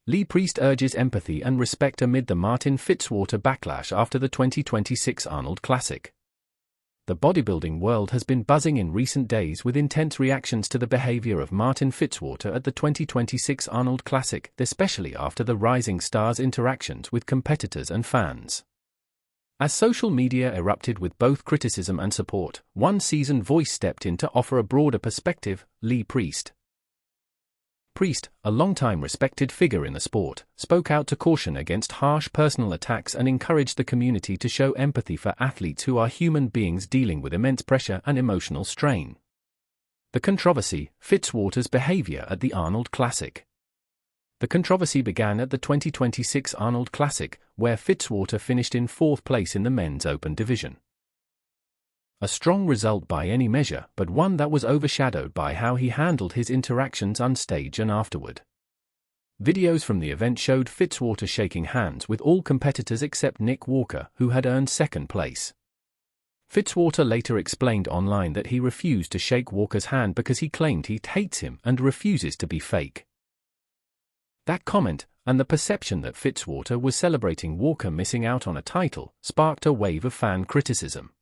Lee Priest urges empathy and respect amid the Martin Fitzwater backlash after the 2026 Arnold Classic. The bodybuilding world has been buzzing in recent days with intense reactions to the behavior of Martin Fitzwater at the 2026 Arnold Classic, especially after the rising star's interactions with competitors and fans. As social media erupted with both criticism and support, one seasoned voice stepped in to offer a broader perspective: Lee Priest. Priest, a longtime respected figure in the sport, spoke out to caution against harsh personal attacks and encouraged the community to show empathy for athletes who are human beings dealing with immense pressure and emotional strain. The controversy: Fitzwater's behavior at the Arnold Classic. The controversy began at the 2026 Arnold Classic, where Fitzwater finished in 4th place in the men's open division. A strong result by any measure, but one that was overshadowed by how he handled his interactions on stage and afterward. Videos from the event showed Fitzwater shaking hands with all competitors except Nick Walker, who had earned 2nd place. Fitzwater later explained online that he refused to shake Walker's hand because he claimed he hates him and refuses to be fake. That comment, and the perception that Fitzwater was celebrating Walker missing out on a title, sparked a wave of fan criticism.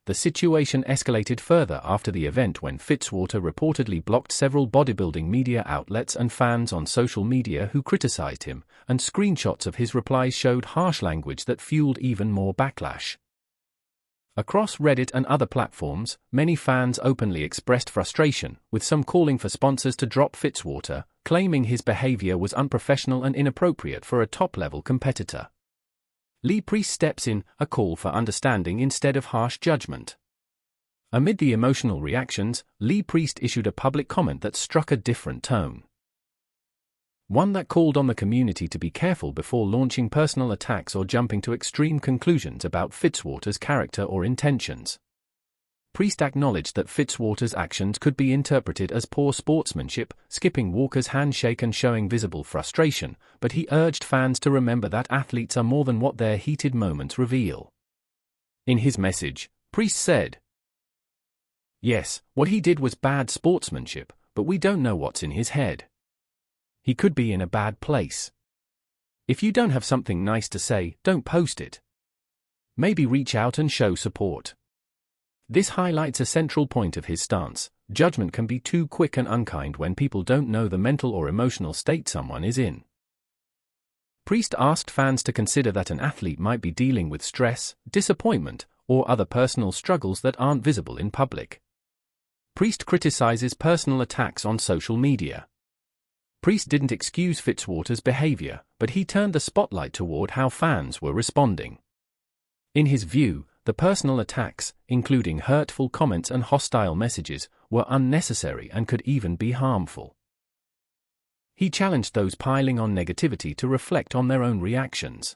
The situation escalated further after the event when Fitzwater reportedly blocked several bodybuilding media outlets and fans on social media who criticized him, and screenshots of his replies showed harsh language that fueled even more backlash. Across Reddit and other platforms, many fans openly expressed frustration, with some calling for sponsors to drop Fitzwater, claiming his behavior was unprofessional and inappropriate for a top-level competitor. Lee Priest steps in, a call for understanding instead of harsh judgment. Amid the emotional reactions, Lee Priest issued a public comment that struck a different tone. One that called on the community to be careful before launching personal attacks or jumping to extreme conclusions about Fitzwater's character or intentions. Priest acknowledged that Fitzwater's actions could be interpreted as poor sportsmanship, skipping Walker's handshake and showing visible frustration, but he urged fans to remember that athletes are more than what their heated moments reveal. In his message, Priest said, "Yes, what he did was bad sportsmanship, but we don't know what's in his head. He could be in a bad place. If you don't have something nice to say, don't post it. Maybe reach out and show support." This highlights a central point of his stance: judgment can be too quick and unkind when people don't know the mental or emotional state someone is in. Priest asked fans to consider that an athlete might be dealing with stress, disappointment, or other personal struggles that aren't visible in public. Priest criticizes personal attacks on social media. Priest didn't excuse Fitzwater's behavior, but he turned the spotlight toward how fans were responding. In his view, the personal attacks, including hurtful comments and hostile messages, were unnecessary and could even be harmful. He challenged those piling on negativity to reflect on their own reactions.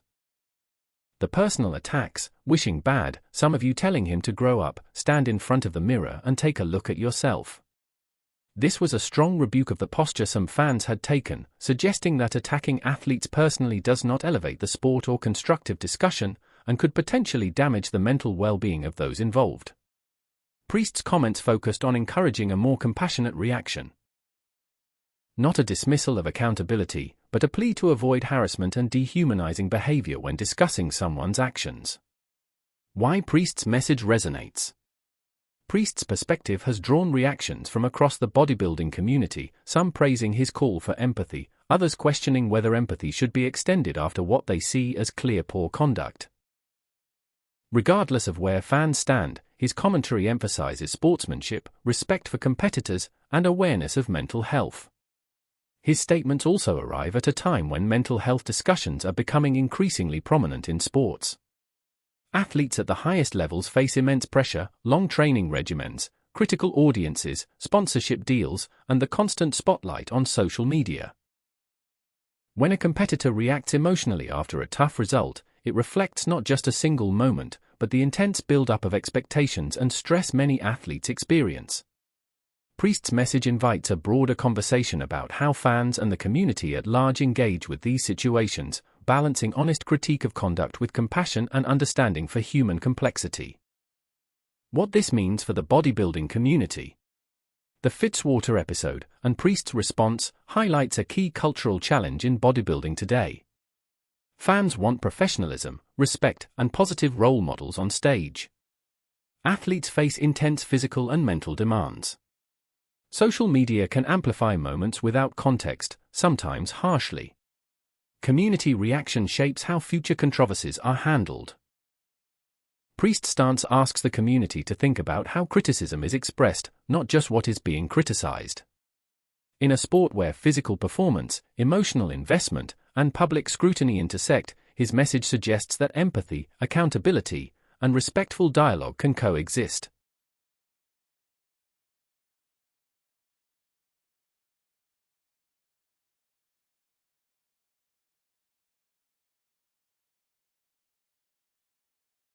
The personal attacks: wishing bad, some of you telling him to grow up, stand in front of the mirror and take a look at yourself. This was a strong rebuke of the posture some fans had taken, suggesting that attacking athletes personally does not elevate the sport or constructive discussion, and could potentially damage the mental well-being of those involved. Priest's comments focused on encouraging a more compassionate reaction. Not a dismissal of accountability, but a plea to avoid harassment and dehumanizing behavior when discussing someone's actions. Why Priest's message resonates. Priest's perspective has drawn reactions from across the bodybuilding community, some praising his call for empathy, others questioning whether empathy should be extended after what they see as clear poor conduct. Regardless of where fans stand, his commentary emphasizes sportsmanship, respect for competitors, and awareness of mental health. His statements also arrive at a time when mental health discussions are becoming increasingly prominent in sports. Athletes at the highest levels face immense pressure, long training regimens, critical audiences, sponsorship deals, and the constant spotlight on social media. When a competitor reacts emotionally after a tough result, it reflects not just a single moment, but the intense build-up of expectations and stress many athletes experience. Priest's message invites a broader conversation about how fans and the community at large engage with these situations, balancing honest critique of conduct with compassion and understanding for human complexity. What this means for the bodybuilding community. The Fitzwater episode, and Priest's response, highlights a key cultural challenge in bodybuilding today. Fans want professionalism, respect, and positive role models on stage. Athletes face intense physical and mental demands. Social media can amplify moments without context, sometimes harshly. Community reaction shapes how future controversies are handled. Priest's stance asks the community to think about how criticism is expressed, not just what is being criticized. In a sport where physical performance, emotional investment, and public scrutiny intersect, his message suggests that empathy, accountability, and respectful dialogue can coexist.